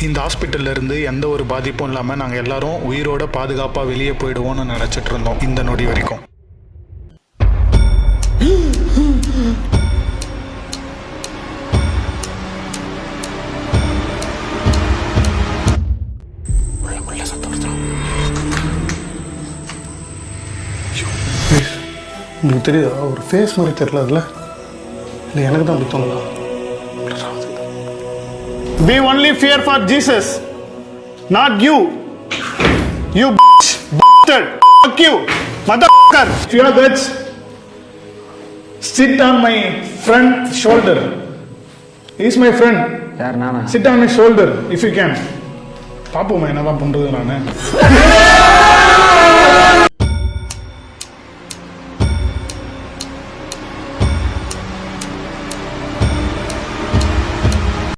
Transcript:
இந்த ஹாஸ்பிட்டல்ல இருந்து எந்த ஒரு பாதிப்பும் இல்லாமல் நாங்கள் எல்லாரும் உயிரோட பாதுகாப்பாக வெளியே போயிடுவோம்னு நினச்சிட்டு இருந்தோம் இந்த நொடி வரைக்கும். உங்களுக்கு தெரியுதா ஒரு ஃபேஸ் மாதிரி தெரியல அதில்? இல்லை எனக்கு தான் அப்படி தோணுதா? We only fear for Jesus, not you. You bastard. Fuck you, motherfucker. If you have guts, sit on my front shoulder. He's my friend. யார் நானா? Sit on my shoulder if you can. பாப்போமா என்னதான் பண்றது நானு.